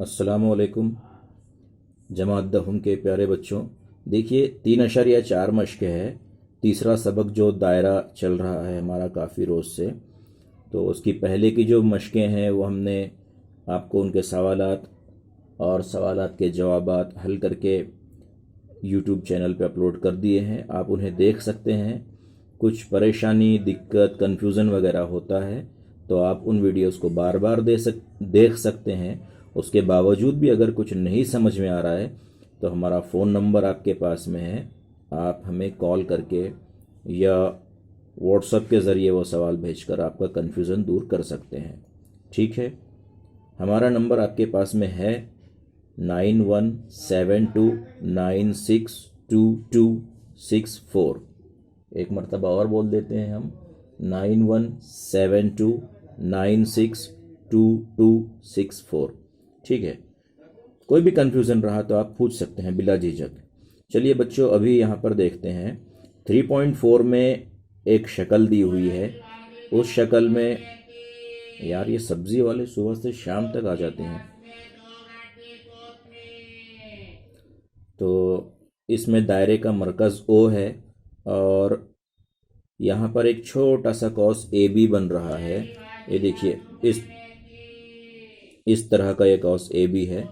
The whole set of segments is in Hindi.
अस्सलामुअलैकुम जमात दहुम के प्यारे बच्चों। देखिए 3.4 मश्क है। तीसरा सबक जो दायरा चल रहा है हमारा काफ़ी रोज़ से, तो उसकी पहले की जो मश्कें हैं वो हमने आपको उनके सवालात और सवालात के जवाबात हल करके यूट्यूब चैनल पे अपलोड कर दिए हैं। आप उन्हें देख सकते हैं। कुछ परेशानी, दिक्कत, कन्फ्यूज़न वगैरह होता है तो आप उन वीडियोस को बार बार देख सकते हैं। उसके बावजूद भी अगर कुछ नहीं समझ में आ रहा है तो हमारा फ़ोन नंबर आपके पास में है, आप हमें कॉल करके या व्हाट्सएप के ज़रिए वो सवाल भेजकर आपका कन्फ्यूज़न दूर कर सकते हैं। ठीक है, हमारा नंबर आपके पास में है 9172962264। एक मरतबा और बोल देते हैं हम, 9172962264। ठीक है, कोई भी कन्फ्यूज़न रहा तो आप पूछ सकते हैं बिला झिझक। चलिए बच्चों, अभी यहाँ पर देखते हैं 3.4 में एक शक्ल दी हुई है। उस शक्ल में, यार ये सब्जी वाले सुबह से शाम तक आ जाते हैं। तो इसमें दायरे का मरकज़ ओ है और यहाँ पर एक छोटा सा कॉस ए बी बन रहा है। ये देखिए, इस तरह का ये कॉस ए बी है।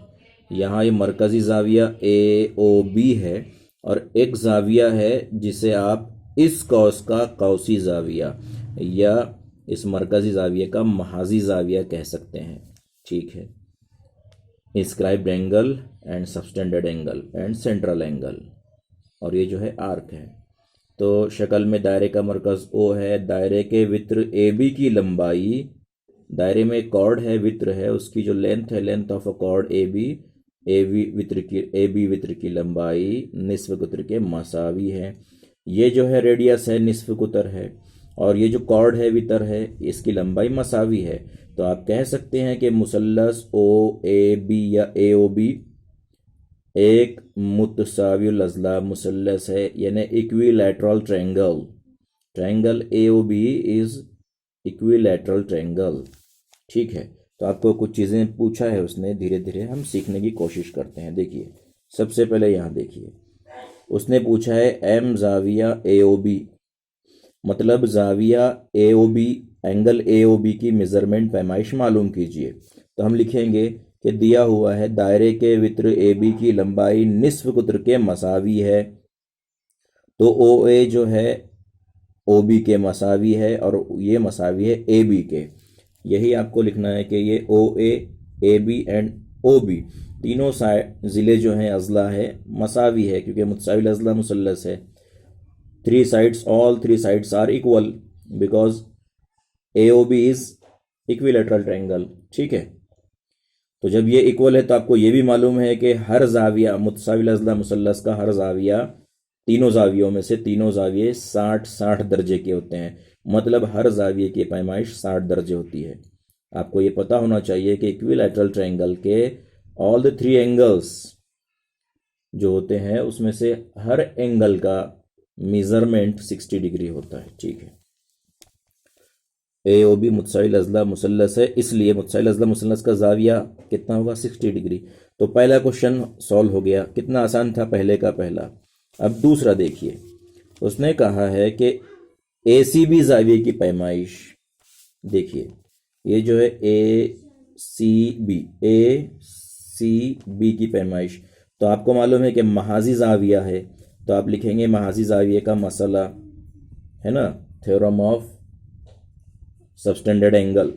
यहाँ ये मरकज़ी ज़ाविया ए ओ बी है और एक ज़ाविया है जिसे आप इस कॉस का कौसी ज़ाविया या इस मरकज़ी ज़ाविया का महाजी ज़ाविया कह सकते हैं। ठीक है, inscribed angle and subtended angle and central angle, और ये जो है आर्क है। तो शक्ल में दायरे का मरकज़ ओ है। दायरे के वित्र ए बी की लंबाई, दायरे में एक कॉर्ड है, वित्र है, उसकी जो लेंथ है, length of a chord A B वित्र की लंबाई निस्फ कुत्र के मसावी है। ये जो है रेडियस है, निस्फ कुत्र है, और ये जो कॉर्ड है, वितर है, इसकी लंबाई मसावी है। तो आप कह सकते हैं कि मुसल्लस ओ ए बी या ए ओ बी एक मुतसाविल अज़ला मुसल्लस है, यानी equilateral triangle. Triangle A O B is equilateral triangle. ठीक है, तो आपको कुछ चीज़ें पूछा है उसने, धीरे धीरे हम सीखने की कोशिश करते हैं। देखिए, सबसे पहले यहाँ देखिए, उसने पूछा है एम ज़ाविया ए ओ बी, मतलब ज़ाविया A O B, angle A O B की मेज़रमेंट पैमाइश मालूम कीजिए। तो हम लिखेंगे कि दिया हुआ है दायरे के वित्र ए बी की लंबाई निस्फ कुत्र के मसावी है। तो ओ ए जो है ओ बी के मसावी है और ये मसावी है ए बी के। यही आपको लिखना है कि ये O A B and O B तीनों ज़िले जो हैं, अज़ला है, मसावी है, क्योंकि मुतसाविल अज़ला मुसल्लस है। all three sides are equal because AOB is equilateral triangle। ठीक है, तो जब ये इक्वल है तो आपको ये भी मालूम है कि हर जाविया, मुतसाविल अज़ला मुसल्लस का हर जाविया, तीनों जावियों में से तीनों जाविये 60-60 दर्जे के होते हैं। मतलब हर जाविये की पैमाइश 60 दर्जे होती है। आपको ये पता होना चाहिए कि इक्विलैटरल ट्रायंगल के ऑल द 3 एंगल्स जो होते हैं उसमें से हर एंगल का मेजरमेंट 60 डिग्री होता है। ठीक है, ए ओ बी मुतसाविल अज़ला मुसल्लस है, इसलिए मुतसाविल अज़ला मुसल्लस का जाविया कितना होगा, 60 डिग्री। तो पहला क्वेश्चन सॉल्व हो गया। कितना आसान था पहले का पहला। अब दूसरा देखिए, उसने कहा है कि ए सी बी जाविये की पैमाइश। देखिए, ये जो है ए सी बी की पैमाइश, तो आपको मालूम है कि महाजी जाविया है, तो आप लिखेंगे महाजी जाविये का मसला, है ना, थ्योरम ऑफ सबटेंडेड एंगल।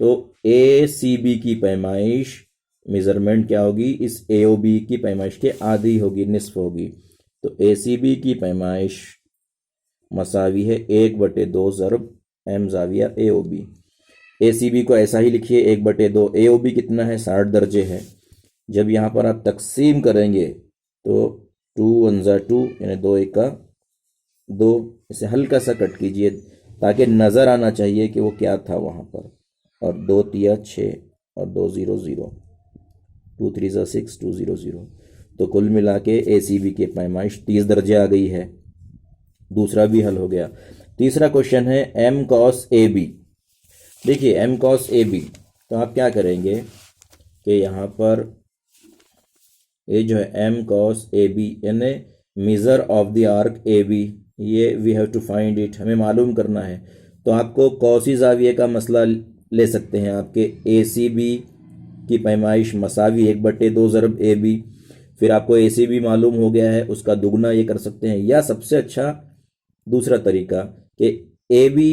तो ए सी बी की पैमाइश मेजरमेंट क्या होगी, इस ए ओ बी की पैमाइश के आधी होगी, निस्फ होगी। तो ए सी बी की पैमाइश मसावी है 1/2 ज़रब एम जाविया A O B. A C B को ऐसा ही लिखिए 1/2। ए ओ बी कितना है, 60 दर्जे है। जब यहाँ पर आप तकसीम करेंगे तो 2 1 2 यानी 2 1 2, इसे हल्का सा कट कीजिए ताकि नज़र आना चाहिए कि वो क्या था वहाँ पर। और 2 3 6 और 2 0 0, 2 3 6, 2 0 0। तो कुल मिला के ए सी बी की पैमाइश 30 दर्जे आ गई है। दूसरा भी हल हो गया। तीसरा क्वेश्चन है एम कॉस ए बी। देखिए, एम कॉस ए बी, तो आप क्या करेंगे, कि यहाँ पर ये जो है एम कॉस ए बी यानी measure of the arc A B, ये we have to find it, हमें मालूम करना है। तो आपको कौसी जाविये का मसला ले सकते हैं, आपके ए सी बी की पैमाइश मसावी 1/2 ज़रब ए बी, फिर आपको ए सी बी मालूम हो गया है उसका दुगना ये कर सकते हैं। या सबसे अच्छा दूसरा तरीका कि ए बी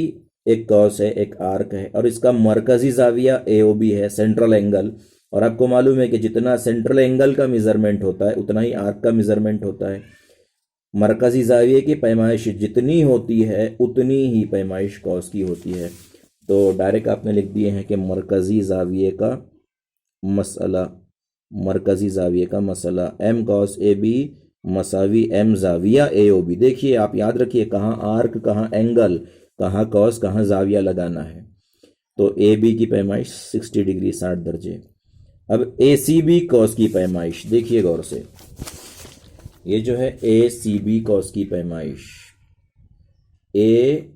एक कॉस है, एक आर्क है, और इसका मरकजी जाविया ए ओ बी है, सेंट्रल एंगल, और आपको मालूम है कि जितना सेंट्रल एंगल का मेजरमेंट होता है उतना ही आर्क का मेजरमेंट होता है। मरकजी जाविये की पैमाइश जितनी होती है उतनी ही पैमाइश कॉस की होती है। तो डायरेक्ट आपने लिख दिए हैं कि मरकजी जाविये का मसला, मरकजी जाविये का मसला एम कॉस ए बी मसावी एम जाविया ए ओ बी। देखिए आप याद रखिए कहाँ आर्क, कहाँ एंगल, कहाँ कॉस, कहाँ जाविया लगाना है। तो ए बी की पैमाइश 60 डिग्री 60 दर्जे। अब ए सी बी कॉस की पैमाइश देखिए गौर से, ये जो है ए सी बी कॉस की पैमाइश, ए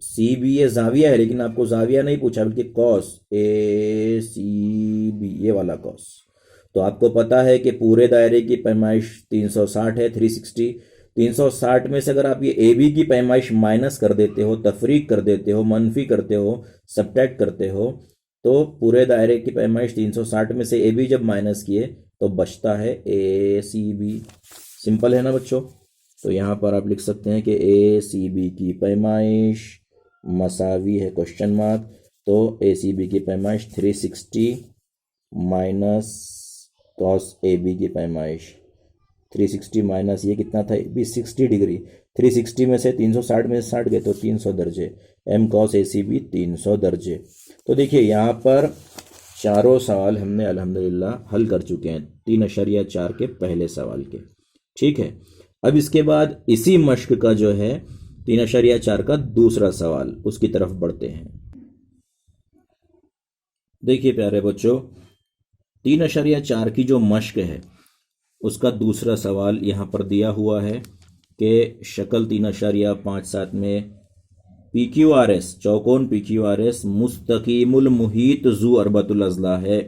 सी बी ये जाविया है लेकिन आपको जाविया नहीं पूछा बल्कि कॉस, ए सी बी ये वाला कॉस। तो आपको पता है कि पूरे दायरे की पैमाइश 360 है, 360। 360 में से अगर आप ये ए बी की पैमाइश माइनस कर देते हो, तफरीक कर देते हो, मनफी करते हो, सब्ट्रैक्ट करते हो, तो पूरे दायरे की पैमाइश 360 में से ए बी जब माइनस किए तो बचता है ए सी बी। सिंपल है ना बच्चों। तो यहाँ पर आप लिख सकते हैं कि ए सी बी की पैमाइश मसावी है क्वेश्चन मार्क, तो ए सी बी की पैमाइश 360 माइनस कॉस ए बी की पैमाइश 360 माइनस ये कितना था भी 60 डिग्री, 360 में से 360 में से 60 गए तो 300 दर्जे, एम कॉस ए सी बी 300 दर्जे। तो देखिए यहाँ पर चारों सवाल हमने अल्हम्दुलिल्लाह हल कर चुके हैं 3.4 के पहले सवाल के। ठीक है, अब इसके बाद इसी मश्क का जो है 3.4 का दूसरा सवाल, उसकी तरफ बढ़ते हैं। देखिए प्यारे बच्चों, 3.4 की जो मश्क है उसका दूसरा सवाल यहाँ पर दिया हुआ है कि शक्ल 3.57 में पी क्यू आर एस, चौकोन पी क्यू आर एस मुस्तकीमुल मुहीत जू अरबतुल अजला है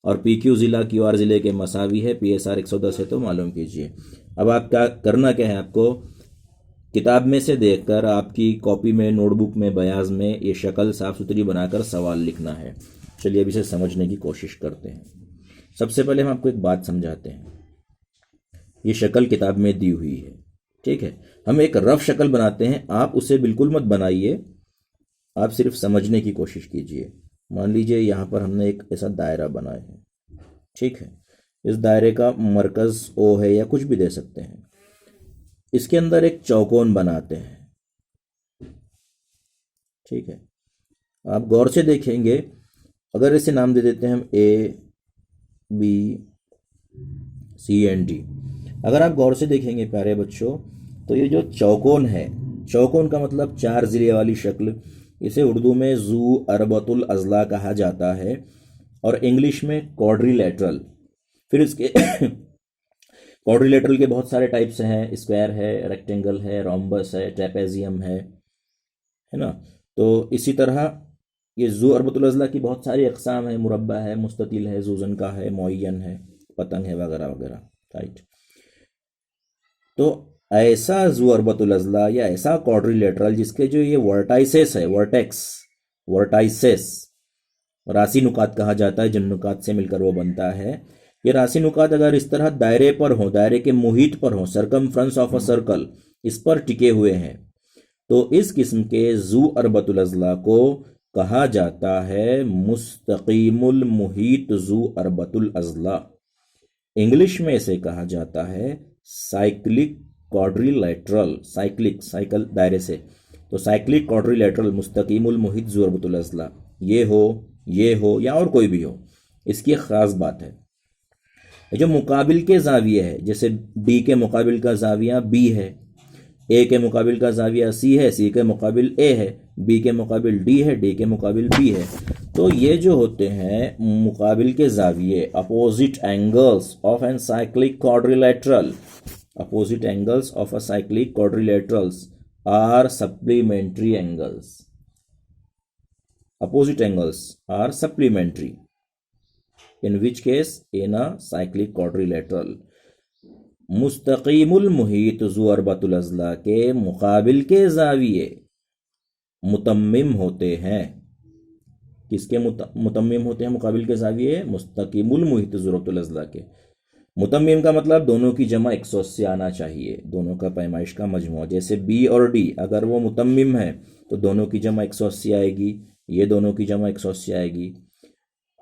और पी क्यू ज़िला क्यू आर ज़िले के मसावी है, पी एस आर 110 है, तो मालूम कीजिए। अब आप क्या करना क्या है, आपको किताब में से देखकर आपकी कॉपी में, नोटबुक में, बयाज में ये शक्ल साफ़ सुथरी बनाकर सवाल लिखना है। चलिए अब इसे समझने की कोशिश करते हैं। सबसे पहले हम आपको एक बात समझाते हैं। ये शक्ल किताब में दी हुई है, ठीक है, हम एक रफ शक्ल बनाते हैं, आप उसे बिल्कुल मत बनाइए, आप सिर्फ समझने की कोशिश कीजिए। मान लीजिए यहाँ पर हमने एक ऐसा दायरा बनाया है, ठीक है, इस दायरे का मरकज ओ है या कुछ भी दे सकते हैं। इसके अंदर एक चौकोन बनाते हैं, ठीक है, आप गौर से देखेंगे, अगर इसे नाम दे देते हैं हम A B C and D. अगर आप गौर से देखेंगे प्यारे बच्चों, तो ये जो चौकोन है, चौकोन का मतलब 4 ज़िले वाली शक्ल, इसे उर्दू में जू अरबतुल अजला कहा जाता है और इंग्लिश में क्वाड्रिलेटरल। फिर इसके क्वाड्रिलेटरल के बहुत सारे टाइप्स हैं, स्क्वायर है, रेक्टेंगल है, रोम्बस है, ट्रेपेजियम है ना। तो इसी तरह ये जू अरबतुल अजला की बहुत सारी अक़साम है, मुरब्बा है, मुस्ततिल है, जूजन का है, मोयन है, पतंग है, वगैरह वगैरह, राइट। तो ऐसा जू अरबतुल अजला या ऐसा क्वाड्रिलेटरल जिसके जो ये वर्टाइसेस है, वर्टाइसेस राशि नुकात कहा जाता है, जिन नुकात से मिलकर वो बनता है। ये राशि नुकात अगर इस तरह दायरे पर हो, दायरे के मुहित पर हो, सरकमफ्रेंस ऑफ अ सर्कल, इस पर टिके हुए हैं, तो इस किस्म के जू अरबतुल अजला को कहा जाता है मुस्तकीमुल मुहीत जू अरबतुल अजला। इंग्लिश में इसे कहा जाता है साइक्लिक क्वाड्रिलेटरल, साइक्लिक, साइकिल दायरे से, तो साइक्लिक क्वाड्रिलेटरल मुस्तकीमुल मुहीत जू अरबतुल अजला। ये हो या और कोई भी हो, इसकी एक ख़ास बात है, जो मुकाबिल के जाविये है, जैसे डी के मुकाबिल का जाविया बी है, ए के मुकाबिल का जाविया सी है, सी के मुकाबिल ए है, बी के मुकाबिल डी है, डी के मुकाबिल बी है। तो ये जो होते हैं मुकाबिल के जाविये, opposite angles of an cyclic quadrilateral, opposite angles of a cyclic quadrilaterals are supplementary angles, opposite angles are supplementary. In which case in a cyclic quadrilateral. मुस्तकीमुल मुहीत ज़ू अरबतुल अज़ला के मुकाबिल के ज़ाविये मुतम्मिम होते हैं। किसके मुतम्मिम होते हैं मुकाबिल के ज़ाविये? मुस्तकीमुल मुहीत ज़ू अरबतुल अज़ला के। मुतम्मिम का मतलब दोनों की जमा 180 आना चाहिए, दोनों का पैमाइश का मजमुआ। जैसे बी और डी अगर वो मुतम्मिम है तो दोनों की जमा 180 आएगी, ये दोनों की जमा 180 आएगी।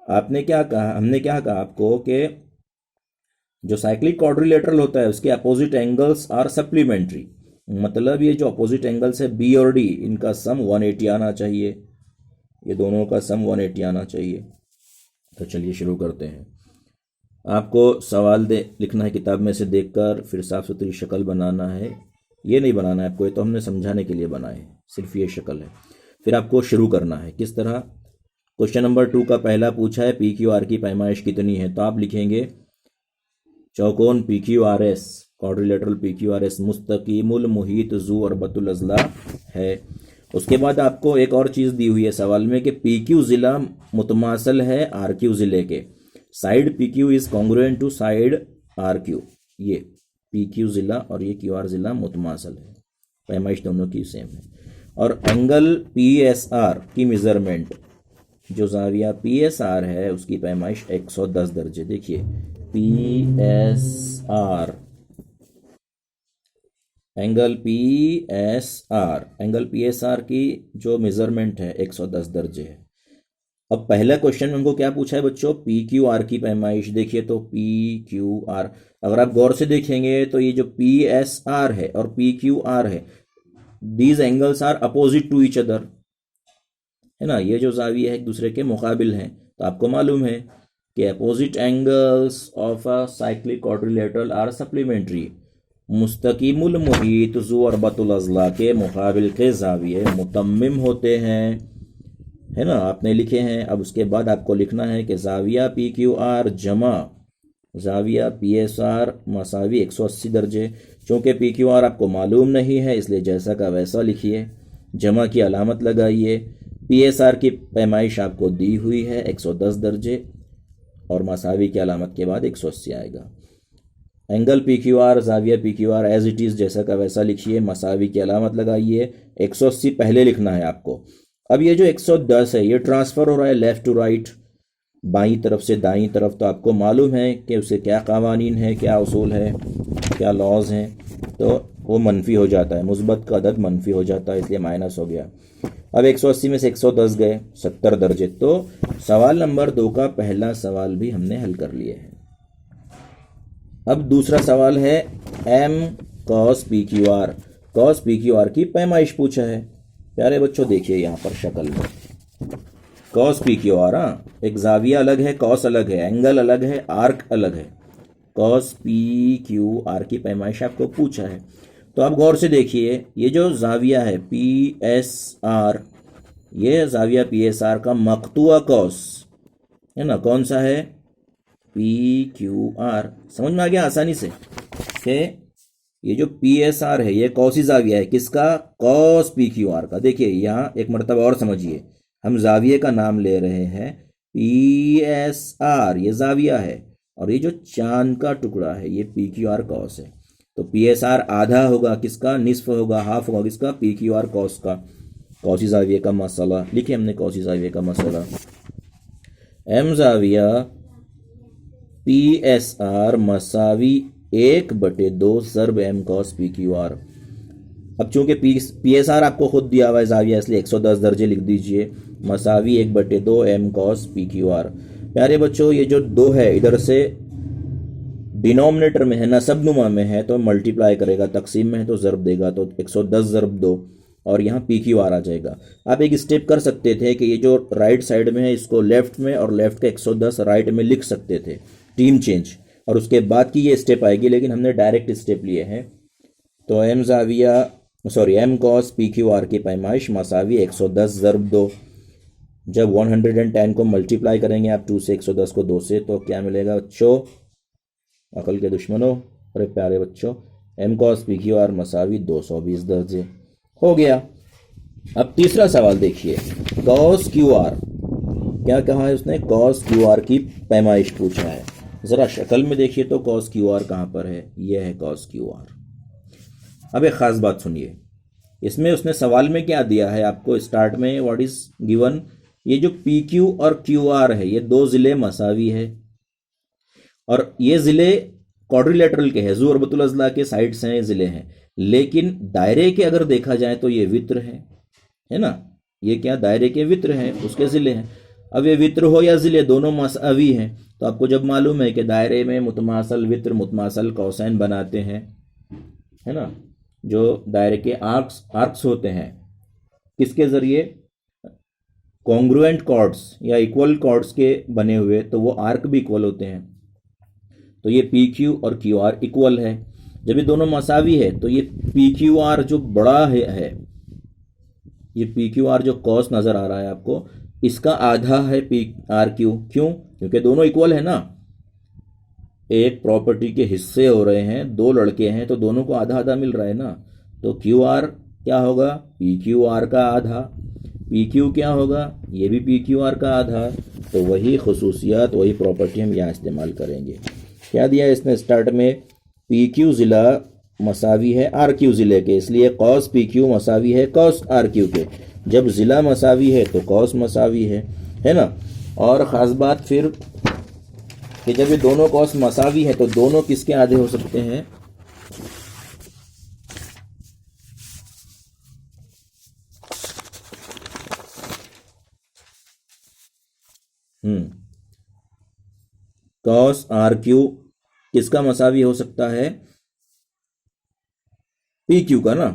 आपने क्या कहा, हमने क्या कहा आपको कि जो साइक्लिक क्वाड्रिलेटरल होता है उसके अपोजिट एंगल्स आर सप्लीमेंट्री। मतलब ये जो अपोजिट एंगल्स है बी और डी, इनका सम 180 आना चाहिए, ये दोनों का सम 180 आना चाहिए। तो चलिए शुरू करते हैं। आपको सवाल लिखना है किताब में से देखकर, फिर साफ सुथरी शक्ल बनाना है। ये नहीं बनाना है आपको, ये तो हमने समझाने के लिए बनाए, सिर्फ ये शक्ल है। फिर आपको शुरू करना है किस तरह। क्वेश्चन नंबर 2 का पहला पूछा है पी क्यू आर की पैमाइश कितनी है, तो आप लिखेंगे चौकोन P Q R S, quadrilateral P Q R S मुस्तकीमुल मुहीत ज़ू अरबतुल अज़ला है। उसके बाद आपको एक और चीज़ दी हुई है सवाल में कि पी क्यू ज़िला मुतमासल है आर क्यू ज़िले के। Side P Q is congruent to side R Q. ये पी क्यू ज़िला और ये क्यू आर ज़िला मुतमासल है, पैमाइश दोनों की सेम है। और एंगल पी एस आर की मेज़रमेंट, जो ज़ाविया पी एस आर है उसकी पैमाइश 110 दर्जे। देखिए P S are, angle P S are, angle P S are की जो मेजरमेंट है 110 दर्जे है। अब पहला क्वेश्चन में हमको क्या पूछा है बच्चों, पी क्यू आर की पैमाइश। देखिए तो पी क्यू आर, अगर आप गौर से देखेंगे तो ये जो पी एस आर है और पी क्यू आर है, these angles are opposite to each other, है ना। ये जो ज़ाविया है एक दूसरे के मुकाबिल हैं। तो आपको मालूम है कि opposite angles of a cyclic quadrilateral are supplementary. मुस्तकीमुल मुहीत ज़ू अरबतुल अज़ला के मुकाबिल के ज़ाविये मुतम्मिम होते हैं, है ना, आपने लिखे हैं। अब उसके बाद आपको लिखना है कि ज़ाविया पी क्यू आर जमा ज़ाविया पी एस आर मसावी 180 दर्जे। चूँकि पी क्यू आर आपको मालूम नहीं है इसलिए जैसा का वैसा लिखिए, जमा की अलामत लगाइए। पी एस आर की पैमाइश आपको दी हुई है 110 दर्जे और मसावी की अलामत के बाद 180 आएगा। एंगल पी क्यू आर ज़ाविया P Q R as it is जैसा का वैसा लिखिए, मसावी की अलामत लगाइए। 180 पहले लिखना है आपको। अब ये जो 110 है ये ट्रांसफ़र हो रहा है लेफ़्ट टू राइट, बाईं तरफ से दाईं तरफ। तो आपको मालूम है कि उसे क्या कवानीन है, क्या उसूल है, क्या लॉज हैं। तो वो मनफी हो जाता है, मुस्बत का अदद मनफी हो जाता है, इसलिए माइनस हो गया। अब 180 में से 110 गए, 70 दर्जे। तो सवाल नंबर 2 का पहला सवाल भी हमने हल कर लिए है। अब दूसरा सवाल है M cos P Q R. Cos P Q R की पैमाइश पूछा है। प्यारे बच्चों देखिए यहाँ पर शक्ल में कॉस पी क्यू आर, एक ज़ाविया अलग है, कॉस अलग है, एंगल अलग है, आर्क अलग है। कॉस पी क्यू आर की पैमाइश आपको पूछा है। तो आप गौर से देखिए, ये जो ज़ाविया है पी एस आर, ये ज़ाविया पी एस आर का मकतुआ कॉस है ना, कौन सा है, पी क्यू आर। समझ में आ गया आसानी से कि ये जो पी एस आर है ये कौसी ज़ाविया है, किसका, कॉस पी क्यू आर का। देखिए यहाँ एक मरतबा और समझिए, हम ज़ाविये का नाम ले रहे हैं, पी एस आर ये ज़ाविया है और ये जो चांद का टुकड़ा है ये पी क्यू आर कॉस है। तो पी एस आर आधा होगा किसका, निस्फ होगा, हाफ होगा किसका, पी क्यू आर कॉस का। कौसी ज़ाविये का मसला लिखिए हमने, कौसी ज़ाविये का मसला। एम ज़ाविया पी एस आर मसावी 1/2 ज़र्ब M cos P Q R. अब चूंकि पी एस आर आपको खुद दिया हुआ है ज़ाविया, इसलिए 110 दर्जे लिख दीजिए, मसावी 1/2 M cos P Q R. प्यारे बच्चों ये जो 2 है इधर से डिनोमिनेटर में है, नसबनुमा में है तो मल्टीप्लाई करेगा, तकसीम में है तो ज़र्ब देगा, तो 110 ज़र्ब 2 और यहाँ पी क्यू आर आ जाएगा। आप एक स्टेप कर सकते थे कि ये जो राइट साइड में है इसको लेफ्ट में और लेफ्ट का 110 राइट में लिख सकते थे, टीम चेंज, और उसके बाद की ये स्टेप आएगी, लेकिन हमने डायरेक्ट स्टेप लिए हैं। तो एम ज़ाविया M cos P Q R की पैमाइश मसावी 110 ज़र्ब 2। जब 110 को मल्टीप्लाई करेंगे आप 2 से, 110 को 2 से, तो क्या मिलेगा बच्चों, अकल के दुश्मनों, अरे प्यारे बच्चों, M cos P Q R मसावी 220 दर्जे हो गया। अब तीसरा सवाल देखिए, कॉस क्यू आर क्या कहा है उसने, कॉस क्यू आर की पैमाइश पूछा है। ज़रा शक्ल में देखिए तो कॉस क्यू आर कहाँ पर है, यह है कॉस क्यू आर। अब एक ख़ास बात सुनिए, इसमें उसने सवाल में क्या दिया है आपको, स्टार्ट में व्हाट इज गिवन, ये जो पी क्यू और क्यू आर है ये दो ज़िले मसावी है और ये ज़िले क्वाड्रिलेटरल के हैं, ज़ुरबतुल अज़ला के साइड्स हैं, ज़िले हैं, लेकिन दायरे के अगर देखा जाए तो ये वित्र है ना, ये क्या दायरे के वित्र हैं, उसके ज़िले हैं। अब ये वित्र हो या ज़िले दोनों मसावी हैं, तो आपको जब मालूम है कि दायरे में मुतमासल वित्र मुतमासल कौसैन बनाते हैं, है ना, जो दायरे के आर्क्स होते हैं, किसके ज़रिए, कॉन्ग्रुएंट कॉर्ड्स या इक्वल कॉर्ड्स के बने हुए, तो वो आर्क भी इक्वल होते हैं। तो ये पी क्यू और क्यू आर इक्वल है। जब ये दोनों मसावी है तो ये पी क्यू आर जो बड़ा है, ये पी क्यू आर जो कॉस नज़र आ रहा है आपको, इसका आधा है पी आर क्यू। क्यों? क्योंकि दोनों इक्वल है ना, एक प्रॉपर्टी के हिस्से हो रहे हैं, दो लड़के हैं, तो दोनों को आधा आधा मिल रहा है ना। तो क्यू आर क्या होगा, पी क्यू आर का आधा, पी क्यू क्या होगा, ये भी पी क्यू आर का आधा। तो वही खसूसियात, वही प्रॉपर्टी हम यहाँ इस्तेमाल करेंगे। क्या दिया इसने स्टार्ट में, पी क्यू ज़िला मसावी है आर क्यू ज़िले के, इसलिए कॉस पी क्यू मसावी है कॉस आर क्यू के। जब ज़िला मसावी है तो कॉस मसावी है ना। और ख़ास बात फिर कि जब ये दोनों कॉस मसावी है तो दोनों किसके आधे हो सकते हैं, कॉस आर क्यू किसका मसावी हो सकता है, पी क्यू का ना।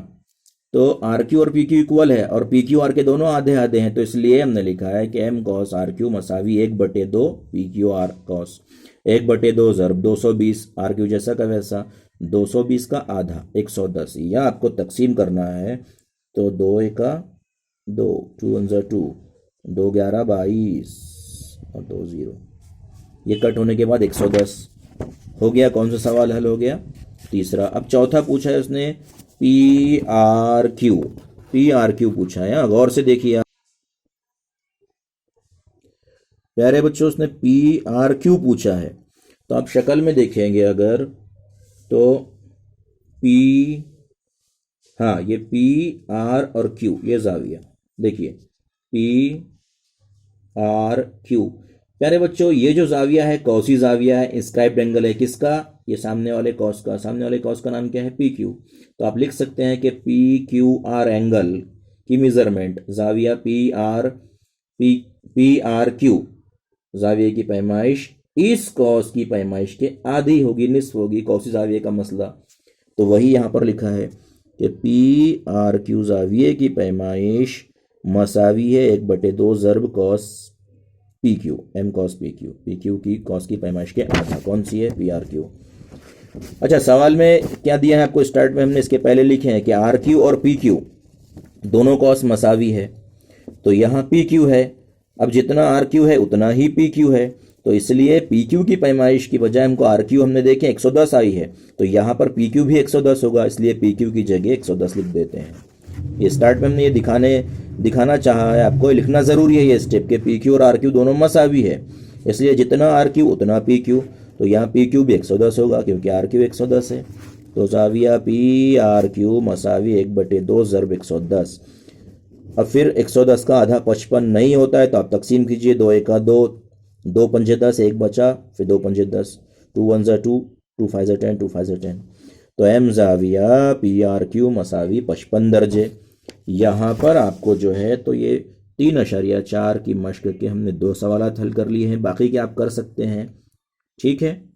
तो आर क्यू और पी क्यू इक्वल है और पी क्यू आर के दोनों आधे आधे हैं, तो इसलिए हमने लिखा है कि एम कॉस आर क्यू मसावी 1/2 पी क्यू आर कॉस। 1/2 ज़रब 220, आर क्यू जैसा का वैसा, 220 का आधा 110, यह आपको तकसीम करना है। तो 2 एका 2, 2 1 2, 2 11 22 और 2 0, ये कट होने के बाद 110 हो गया। कौन सा सवाल हल हो गया, तीसरा। अब चौथा पूछा है उसने P R Q, P R Q पूछा है, गौर से देखिए आप प्यारे बच्चों, उसने पी आर क्यू पूछा है। तो आप शक्ल में देखेंगे अगर तो पी, हाँ ये पी आर और क्यू, ये जाविया देखिए पी आर क्यू। प्यारे बच्चों ये जो जाविया है कौसी जाविया है, स्क्राइब्ड एंगल है किसका, ये सामने वाले कॉस का। सामने वाले कॉस का नाम क्या है, पी क्यू। तो आप लिख सकते हैं कि पी क्यू आर एंगल की मेजरमेंट, जाविया पी आर क्यू, जाविये की पैमाइश इस कॉस की पैमाइश के आधी होगी, निस्फ होगी, कौसी जाविये का मसला। तो वही यहाँ पर लिखा है कि पी आर क्यू जाविये की पैमाइश मसावी है 1/2 ज़रब कॉस P Q, M cos P Q, P Q की कॉस की पैमाइश के आधा। कौन सी है, पी आर क्यू। अच्छा सवाल में क्या दिया है आपको, स्टार्ट में हमने इसके पहले लिखे हैं कि आर क्यू और पी क्यू दोनों कॉस मसावी है, तो यहाँ पी क्यू है। अब जितना आर क्यू है उतना ही पी क्यू है, तो इसलिए पी क्यू की पैमाइश की बजाय हमको आर क्यू हमने देखे 110 आई है, तो यहाँ पर पी क्यू भी 110 होगा, इसलिए पी क्यू की जगह 110 लिख देते हैं। ये स्टार्ट में हमने ये दिखाना चाहा है आपको, लिखना ज़रूरी है ये स्टेप के पी क्यू और आर क्यू दोनों मसावी है, इसलिए जितना आर क्यू उतना पी क्यू। तो यहाँ पी क्यू भी 110 होगा क्योंकि आर क्यू 110 है। तो जाविया पी आर क्यू मसावी 1/2 ज़रब 110। अब फिर 110 का आधा 55 नहीं होता है, तो आप तकसीम कीजिए, 2 एका 2, 2 पंजे 10, 1 बचा, फिर 2 पंजे 10, 2 1 2, 2 5 10, 2 5 10। तो एम जाविया पी आर क्यू मसावी 55 दर्जे। यहाँ पर आपको जो है तो ये 3.4 की मश्क के हमने 2 सवाल हल कर लिए हैं, बाकी के आप कर सकते हैं, ठीक है।